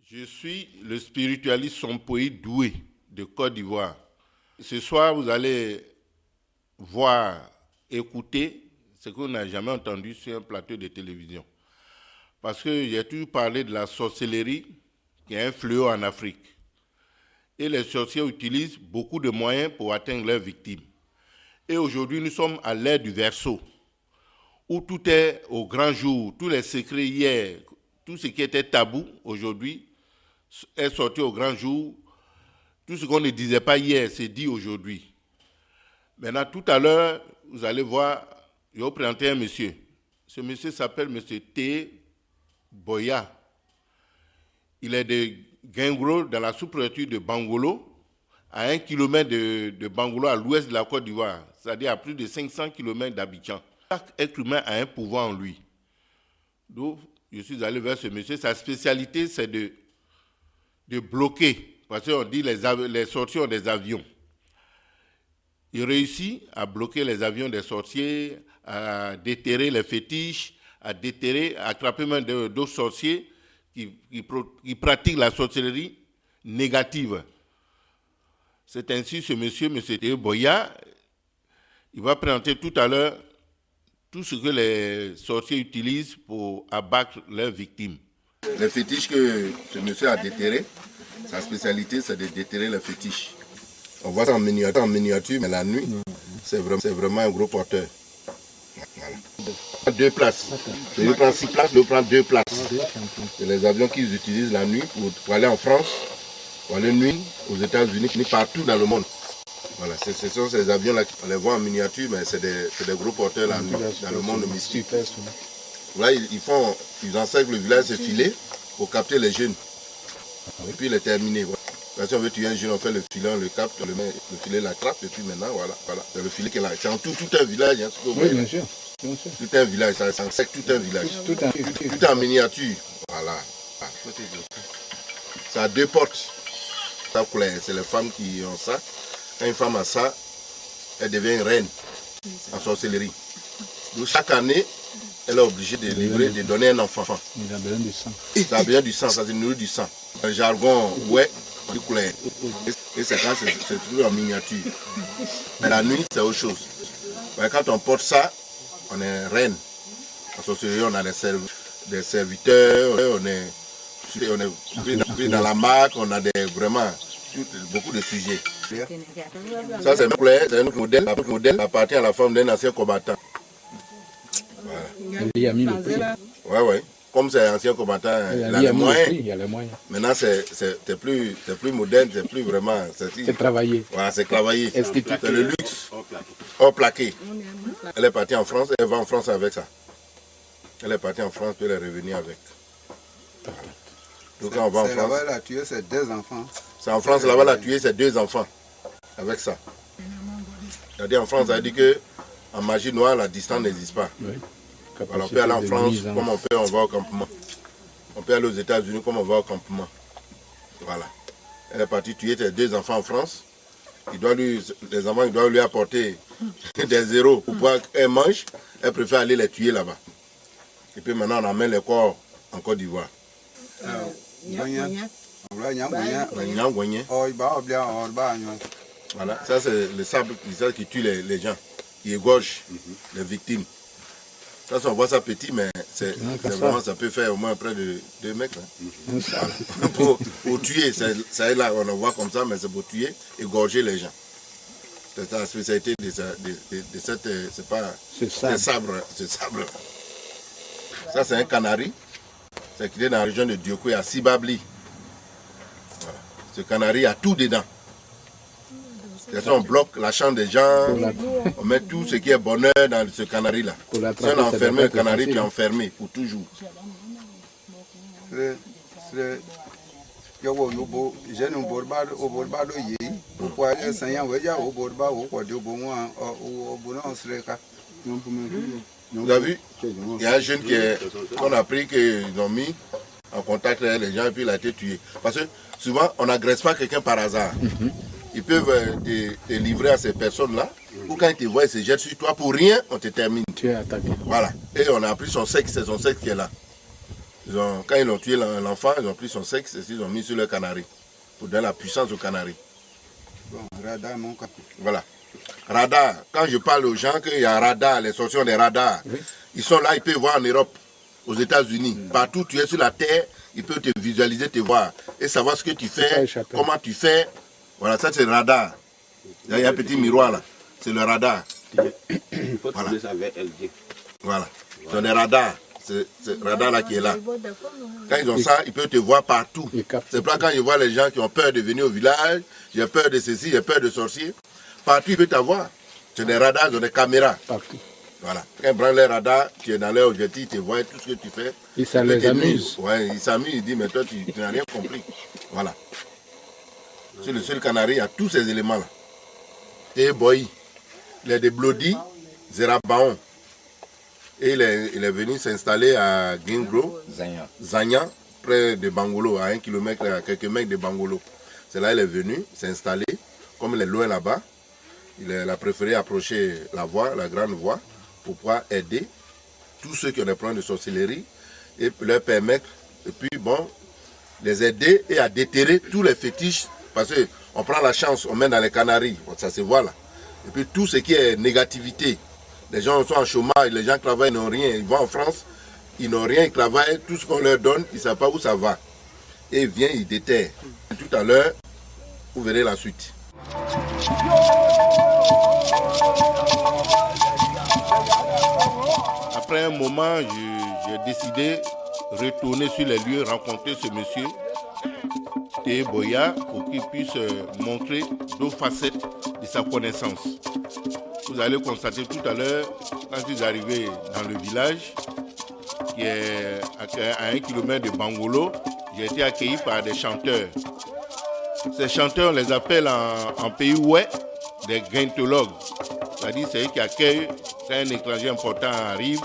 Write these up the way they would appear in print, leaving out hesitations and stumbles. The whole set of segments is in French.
Je suis le spiritualiste Sompoï Doué de Côte d'Ivoire. Ce soir, vous allez voir, écouter ce qu'on n'a jamais entendu sur un plateau de télévision. Parce que j'ai toujours parlé de la sorcellerie qui est un fléau en Afrique. Et les sorciers utilisent beaucoup de moyens pour atteindre leurs victimes. Et aujourd'hui, nous sommes à l'ère du Verseau, où tout est au grand jour, tous les secrets hier, tout ce qui était tabou aujourd'hui est sorti au grand jour. Tout ce qu'on ne disait pas hier, c'est dit aujourd'hui. Maintenant, tout à l'heure, vous allez voir, je vais vous présenter un monsieur. Ce monsieur s'appelle monsieur T. Boya. Il est de Guingro, dans la sous-préfecture de Bangolo, à 1 km de Bangolo, à l'ouest de la Côte d'Ivoire, c'est-à-dire à plus de 500 km d'Abidjan. Chaque être humain a un pouvoir en lui. Donc, je suis allé vers ce monsieur. Sa spécialité, c'est de bloquer, parce qu'on dit les sorciers ont des avions. Il réussit à bloquer les avions des sorciers, à déterrer les fétiches, à attraper même d'autres sorciers qui pratiquent la sorcellerie négative. C'est ainsi ce monsieur Théo Boya, il va présenter tout à l'heure tout ce que les sorciers utilisent pour abattre leurs victimes. Les fétiches que ce monsieur a déterrés, sa spécialité c'est de déterrer les fétiches. On voit ça en miniature, mais la nuit, c'est vraiment un gros porteur. Voilà. 2 places. Je prends 6 places, je prends 2 places. C'est les avions qu'ils utilisent la nuit pour aller en France, pour aller nuit aux États-Unis, partout dans le monde. Voilà, ce sont ces avions-là, on les voit en miniature, mais c'est des gros porteurs la nuit, dans le monde mystique. Là, ils encerclent le village, c'est filé, pour capter les jeunes. Et puis les terminer. Voilà. Si on veut tuer un jeune, on fait le filet, on le capte, on le met, le filet l'attrape, et puis maintenant, voilà. C'est le filet qui est là. C'est en tout un village. Hein, oui, bien sûr. Tout un village, ça encercle tout un village. Tout en miniature. Voilà. Ça a 2 portes. C'est les femmes qui ont ça. Quand une femme a ça, elle devient une reine en sorcellerie. Donc chaque année, elle est obligée de livrer, de donner un enfant. Il a besoin du sang. Il a besoin du sang, ça se nourrit du sang. Le jargon, ouais, du couleur. Et c'est toujours en miniature. Mais la nuit, c'est autre chose. Mais quand on porte ça, on est reine. En sorcellerie, on a des serviteurs, on est pris dans la marque, on a vraiment beaucoup de sujets. Ça, c'est un modèle. La modèle appartient à la femme d'un ancien combattant. Voilà. Il a mis le prix. Ouais. Comme c'est un ancien combattant, il a les moyens. Maintenant, c'est plus moderne, c'est plus vraiment. C'est travaillé. Voilà, c'est travaillé. C'est le luxe. Hors plaqué. Elle est partie en France, elle va en France avec ça. Elle est partie en France, puis elle est revenue avec. Donc, quand on va en France. Là-bas, elle a tué ses 2 enfants. C'est en France, là-bas, elle a tué ses 2 enfants. Avec ça. C'est-à-dire en France, ça veut dire qu'en magie noire, la distance n'existe pas. Oui. Alors, on peut aller en France comme on va au campement. On peut aller aux États-Unis comme on va au campement. Voilà. Elle est partie tuer ses 2 enfants en France. Les enfants, ils doivent lui apporter des zéros pour pouvoir qu'elle mange. Elle préfère aller les tuer là-bas. Et puis maintenant, on amène les corps en Côte d'Ivoire. Voilà, ça c'est le sable qui tue les gens, qui égorge les victimes. Ça, on voit ça petit, mais vraiment, ça peut faire au moins près de 2 mètres. Hein. Voilà. Pour tuer, ça est là, on le voit comme ça, mais c'est pour tuer, égorger les gens. C'est la spécialité de ce sabre. Ça, c'est un canari. C'est qu'il est dans la région de Diokoy, à Sibabli. Voilà. Ce canari a tout dedans. On bloque la chambre des gens, on met tout ce qui est bonheur dans ce canari-là. Si on a enfermé le canari, tu es enfermé pour toujours. Vous avez vu, il y a un jeune qu'on a pris, qu'ils ont mis en contact avec les gens et puis il a été tué. Parce que souvent, on n'agresse pas quelqu'un par hasard. Ils peuvent te livrer à ces personnes-là, ou quand ils te voient, ils se jettent sur toi, pour rien, on te termine. Tu es attaqué. Voilà. Et on a pris son sexe, c'est son sexe qui est là. Quand ils ont tué l'enfant, ils ont pris son sexe et ils ont mis sur le canari pour donner la puissance au canari. Bon, radar, mon cap. Voilà. Radar. Quand je parle aux gens qu'il y a radar, les sorties des radars, ils sont là, ils peuvent voir en Europe, aux États-Unis. Partout où tu es sur la terre, ils peuvent te visualiser, te voir et savoir ce que tu fais, comment tu fais. Voilà, ça c'est le radar. Il y a un petit miroir là. C'est le radar. Il faut trouver ça avec LG. Voilà. C'est le radar. C'est le radar là qui est là. Quand ils ont ça, ils peuvent te voir partout. C'est pour ça quand je vois les gens qui ont peur de venir au village, j'ai peur de ceci, j'ai peur de sorciers, partout ils peuvent t'avoir. C'est des radars, ils ont des caméras. Partout. Voilà. Quand ils prennent les radars, tu es dans leur objectif, ils te voient tout ce que tu fais. Et ça les amuse. Ouais, ils s'amusent, ils disent, mais toi tu n'as rien compris. Voilà. C'est le seul canari, il y a tous ces éléments-là. Et Boy, il est de Blodi, Zerabaon. Et il est venu s'installer à Gingro, Zanya, près de Bangolo, à 1 kilomètre, à quelques mètres de Bangolo. C'est là qu'il est venu s'installer. Comme il est loin là-bas, il a préféré approcher la voie, la grande voie, pour pouvoir aider tous ceux qui ont des problèmes de sorcellerie et leur permettre, et puis bon, les aider et à déterrer tous les fétiches. Parce qu'on prend la chance, on met dans les Canaries, ça se voit là. Et puis tout ce qui est négativité. Les gens sont en chômage, les gens travaillent, ils n'ont rien. Ils vont en France, ils n'ont rien, ils travaillent, tout ce qu'on leur donne, ils ne savent pas où ça va. Et ils viennent, ils déterrent. Tout à l'heure, vous verrez la suite. Après un moment, j'ai décidé de retourner sur les lieux, rencontrer ce monsieur, Théé Boya, pour qu'il puisse montrer d'autres facettes de sa connaissance. Vous allez constater tout à l'heure, quand vous arrivez dans le village, qui est à 1 kilomètre de Bangolo, j'ai été accueilli par des chanteurs. Ces chanteurs, on les appelle en pays ouest des gaintologues. C'est-à-dire c'est eux qui accueillent quand un étranger important arrive.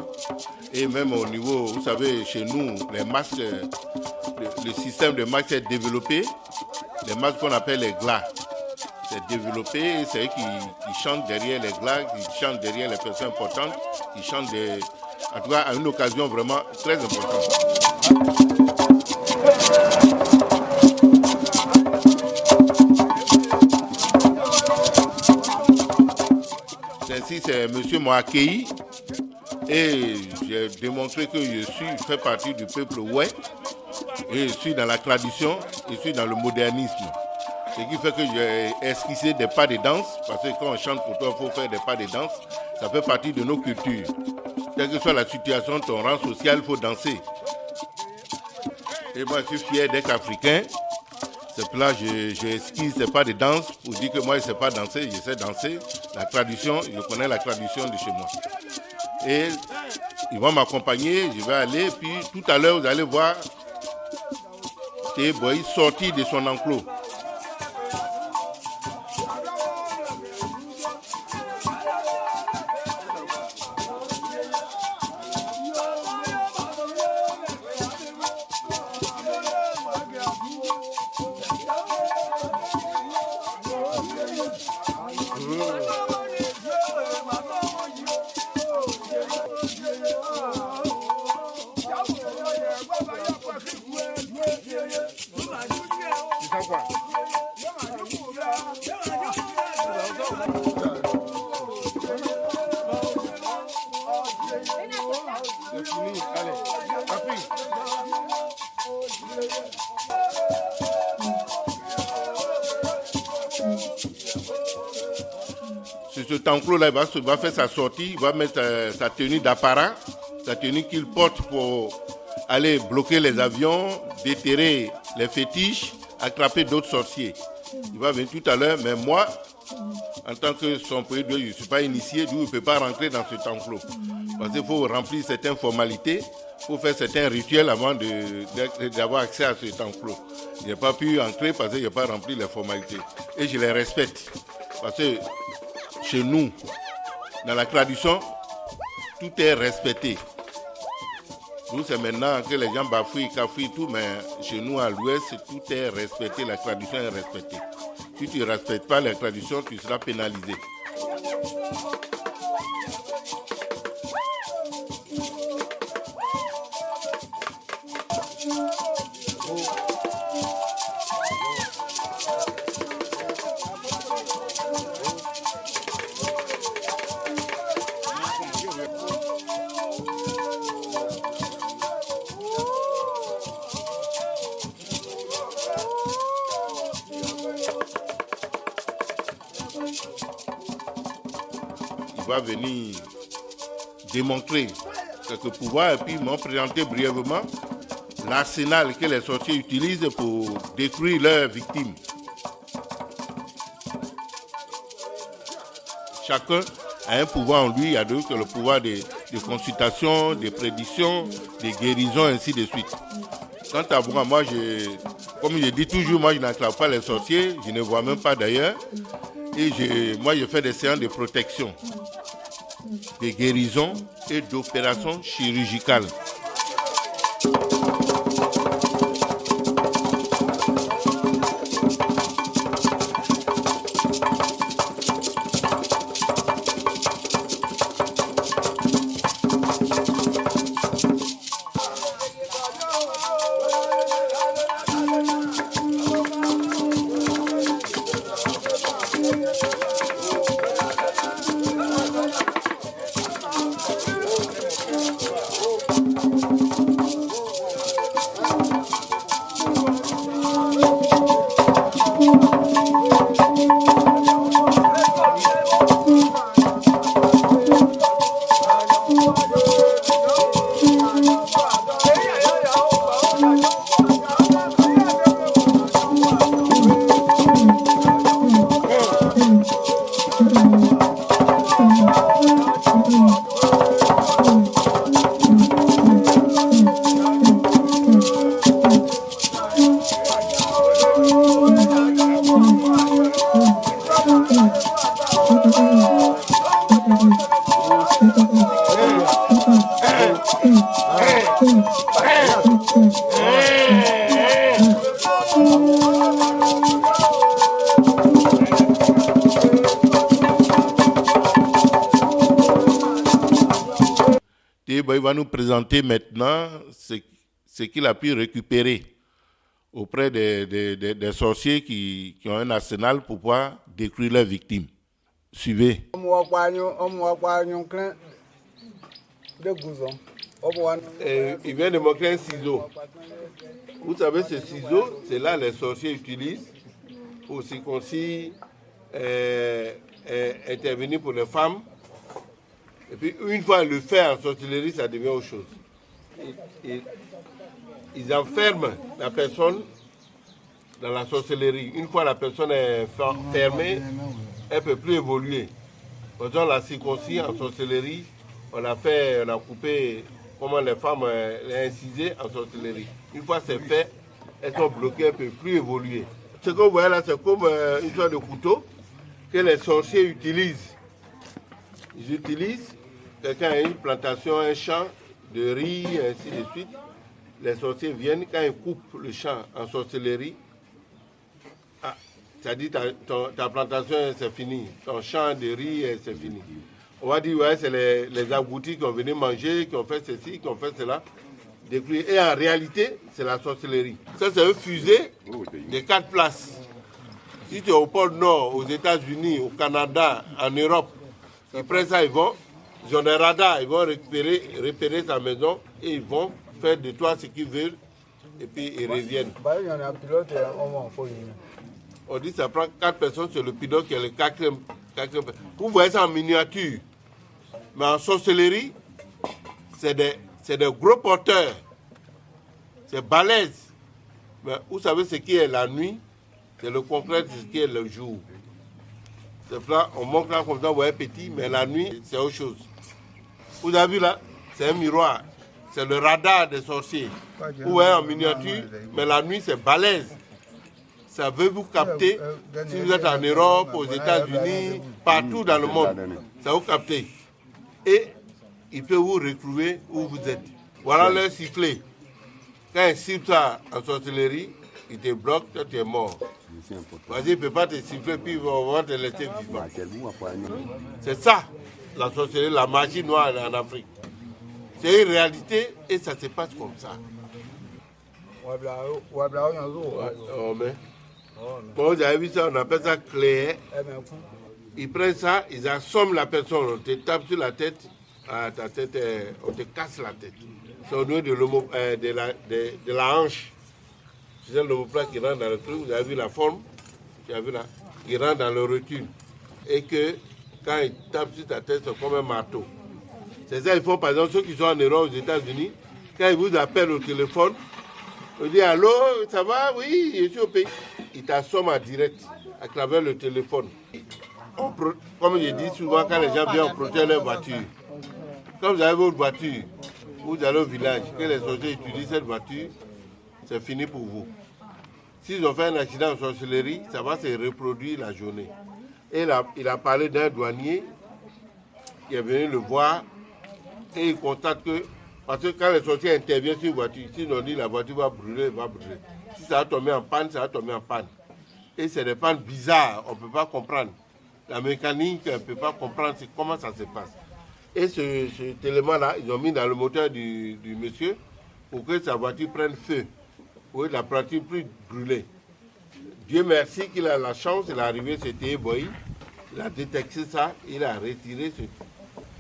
Et même au niveau, vous savez, chez nous, les masques, le système de masques est développé. Les masques qu'on appelle les glas. C'est développé et c'est eux qui chantent derrière les glas, qui chantent derrière les personnes importantes, qui chantent en tout cas à une occasion vraiment très importante. Ainsi, c'est monsieur m'a accueilli et j'ai démontré que je fais partie du peuple ouai et je suis dans la tradition, je suis dans le modernisme. Ce qui fait que j'ai esquissé des pas de danse, parce que quand on chante pour toi, il faut faire des pas de danse. Ça fait partie de nos cultures. Quelle que soit la situation, ton rang social, il faut danser. Et moi, je suis fier d'être africain. C'est pour là que j'esquisse des pas de danse pour dire que moi, je ne sais pas danser, je sais danser. La tradition, je connais la tradition de chez moi. Et ils vont m'accompagner, je vais aller. Puis tout à l'heure, vous allez voir Théé Boy sortir de son enclos. Sur ce enclos-là, il va faire sa sortie, il va mettre sa tenue d'apparat, sa tenue qu'il porte pour aller bloquer les avions, déterrer les fétiches, attraper d'autres sorciers. Il va venir tout à l'heure, mais moi, en tant que son pays, je ne suis pas initié, je ne peux pas rentrer dans cet enclos. Parce qu'il faut remplir certaines formalités, il faut faire certains rituels avant d'avoir accès à cet enclos. Je n'ai pas pu entrer parce que je n'ai pas rempli les formalités. Et je les respecte. Parce que chez nous, dans la tradition, tout est respecté. Nous, c'est maintenant que les gens bafouillent, cafouillent, tout, mais chez nous, à l'ouest, tout est respecté, la tradition est respectée. Si tu ne respectes pas la tradition, tu seras pénalisé. va venir démontrer quelques pouvoirs et puis m'ont présenté brièvement l'arsenal que les sorciers utilisent pour détruire leurs victimes. Chacun a un pouvoir en lui, il y a d'autres qui ont le pouvoir de consultation, de prédiction, de guérison, ainsi de suite. Quant à moi, comme je dis toujours, moi je n'attrape pas les sorciers, je ne vois même pas d'ailleurs. Et moi je fais des séances de protection, de guérison et d'opérations chirurgicales. Il va nous présenter maintenant ce qu'il a pu récupérer auprès des sorciers qui ont un arsenal pour pouvoir détruire leurs victimes. Suivez. Il vient de montrer un ciseau. Vous savez, ce ciseau, c'est là les sorciers utilisent pour circoncire, intervenir pour les femmes. Et puis, une fois le fait en sorcellerie, ça devient autre chose. Ils enferment la personne dans la sorcellerie. Une fois la personne est fermée, elle ne peut plus évoluer. Par exemple, la circoncis en sorcellerie, on a coupé comment les femmes les incisées en sorcellerie. Une fois c'est fait, elles sont bloquées, elles ne peuvent plus évoluer. Ce que vous voyez là, c'est comme une sorte de couteau que les sorciers utilisent. Ils utilisent. Quelqu'un a une plantation, un champ de riz, ainsi de suite. Les sorciers viennent, quand ils coupent le champ en sorcellerie, ça dit ta plantation, c'est fini. Ton champ de riz, c'est fini. On va dire, ouais, c'est les aboutis qui ont venu manger, qui ont fait ceci, qui ont fait cela. Et en réalité, c'est la sorcellerie. Ça, c'est un fusée de 4 places. Si tu es au pôle Nord, aux États-Unis, au Canada, en Europe, ils prennent ça, ils ont des radars, ils vont repérer sa maison et ils vont faire de toi ce qu'ils veulent et puis ils reviennent. On dit que ça prend 4 personnes sur le pilote qui est le 4e. Vous voyez ça en miniature. Mais en sorcellerie, c'est des gros porteurs. C'est balèze. Mais vous savez ce qui est la nuit, c'est le contraire de ce qui est le jour. C'est là, on montre là comme ça, vous voyez petit, mais la nuit, c'est autre chose. Vous avez vu là, c'est un miroir. C'est le radar des sorciers. Vous voyez en miniature, mais la nuit, c'est balèze. Ça veut vous capter si vous êtes en Europe, aux États-Unis, partout dans le monde. Ça vous capter. Et il peut vous retrouver où vous êtes. Voilà leur sifflet. Quand il siffle ça en sorcellerie, il te bloque, toi tu es mort. Vas-y, il ne peut pas te siffler, puis il va te laisser vivant. C'est ça, la sorcellerie, la magie noire en Afrique. C'est une réalité et ça se passe comme ça. Bon, vous avez vu ça, on appelle ça clair. Ils prennent ça, ils assomment la personne, on te tape sur la tête, ta tête, on te casse la tête. C'est au niveau de la hanche. C'est l'omoplate qui rentre dans le truc, vous avez vu la forme, vous avez vu là, qui rentre dans le rotule. Et que Quand ils tapent sur ta tête, c'est comme un marteau. C'est ça qu'ils font, par exemple, ceux qui sont en Europe, aux États-Unis, quand ils vous appellent au téléphone, ils disent allô, ça va? Oui, je suis au pays. Ils t'assomment en direct à travers le téléphone. Comme je dis souvent, quand les gens viennent, on protège leur voiture. Quand vous avez votre voiture, vous allez au village, que les sorciers utilisent cette voiture, c'est fini pour vous. S'ils ont fait un accident en sorcellerie, ça va se reproduire la journée. Et il a parlé d'un douanier qui est venu le voir et il constate que, parce que quand les sorciers interviennent sur une voiture, s'ils ont dit la voiture va brûler, va brûler. Si ça va tomber en panne, ça va tomber en panne. Et c'est des pannes bizarres, on ne peut pas comprendre. La mécanique, on ne peut pas comprendre comment ça se passe. Et cet élément-là, ils ont mis dans le moteur du monsieur pour que sa voiture prenne feu. Oui, la voiture plus brûlée. Dieu merci qu'il a la chance, il est arrivé, c'était Eboyi. Il a détecté ça, il a retiré ce truc.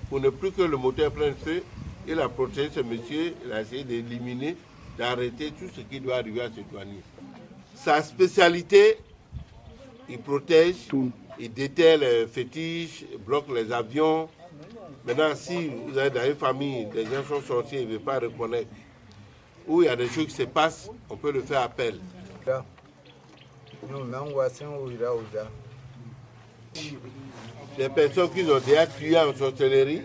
Pour ne plus que le moteur prenne feu, il a protégé ce monsieur, il a essayé d'éliminer, d'arrêter tout ce qui doit arriver à ce douanier. Sa spécialité, il protège, il déterre les fétiches, il bloque les avions. Maintenant, si vous êtes dans une famille, des gens sont sortis, ils ne veulent pas reconnaître, ou il y a des choses qui se passent, on peut le faire appel. Des personnes qui ont déjà tué en sorcellerie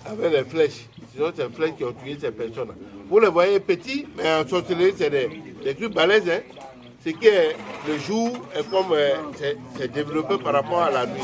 avec les flèches. Sinon, c'est les flèches qui ont tué ces personnes. Vous les voyez petits, mais en sorcellerie, c'est des trucs balèzes. Hein? Ce qui est le jour est comme c'est développé par rapport à la nuit.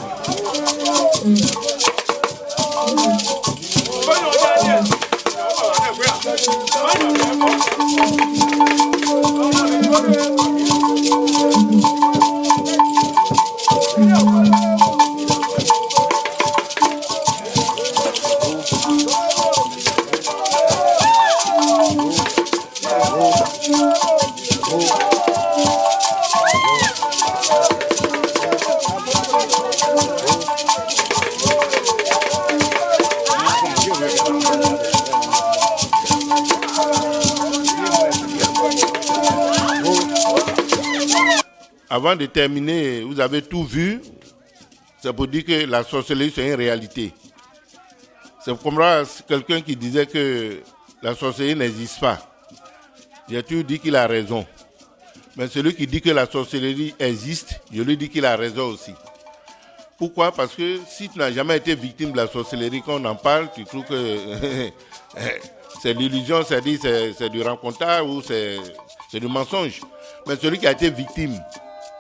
Avant de terminer, vous avez tout vu. C'est pour dire que la sorcellerie, c'est une réalité. C'est comme quelqu'un qui disait que la sorcellerie n'existe pas. J'ai toujours dit qu'il a raison. Mais celui qui dit que la sorcellerie existe, je lui dis qu'il a raison aussi. Pourquoi? Parce que si tu n'as jamais été victime de la sorcellerie, quand on en parle, tu trouves que c'est l'illusion, c'est du rencontrage ou c'est du mensonge. Mais celui qui a été victime,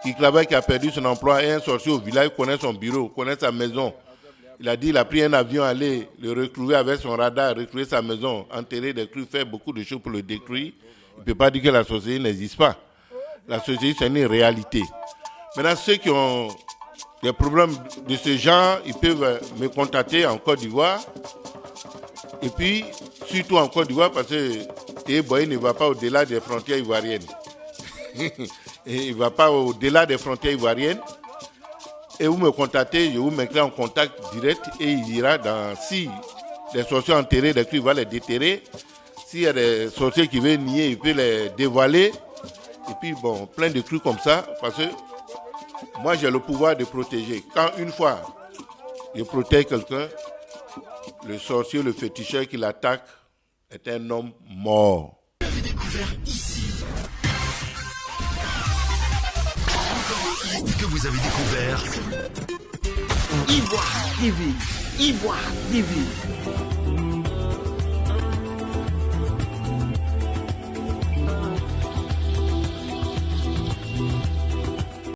qui travaille, qui a perdu son emploi, et un sorcier au village, connaît son bureau, connaît sa maison. Il a dit qu'il a pris un avion, aller le retrouver avec son radar, retrouver sa maison, enterrer des crues, faire beaucoup de choses pour le détruire. Il ne peut pas dire que la sorcellerie n'existe pas. La sorcellerie, c'est une réalité. Maintenant, ceux qui ont des problèmes de ce genre, ils peuvent me contacter en Côte d'Ivoire. Et puis, surtout en Côte d'Ivoire, parce que Eboyi ne va pas au-delà des frontières ivoiriennes. Et il ne va pas au-delà des frontières ivoiriennes. Et vous me contactez, je vous mettrai en contact direct et il ira si les sorciers enterrés, des crues, il va les déterrer. S'il y a des sorciers qui veulent nier, il peut les dévoiler. Et puis bon, plein de trucs comme ça, parce que moi j'ai le pouvoir de protéger. Quand une fois je protège quelqu'un, le sorcier, le féticheur qui l'attaque est un homme mort. Vous avez découvert ici. Que vous avez découvert Ivoire TV. Ivoire TV.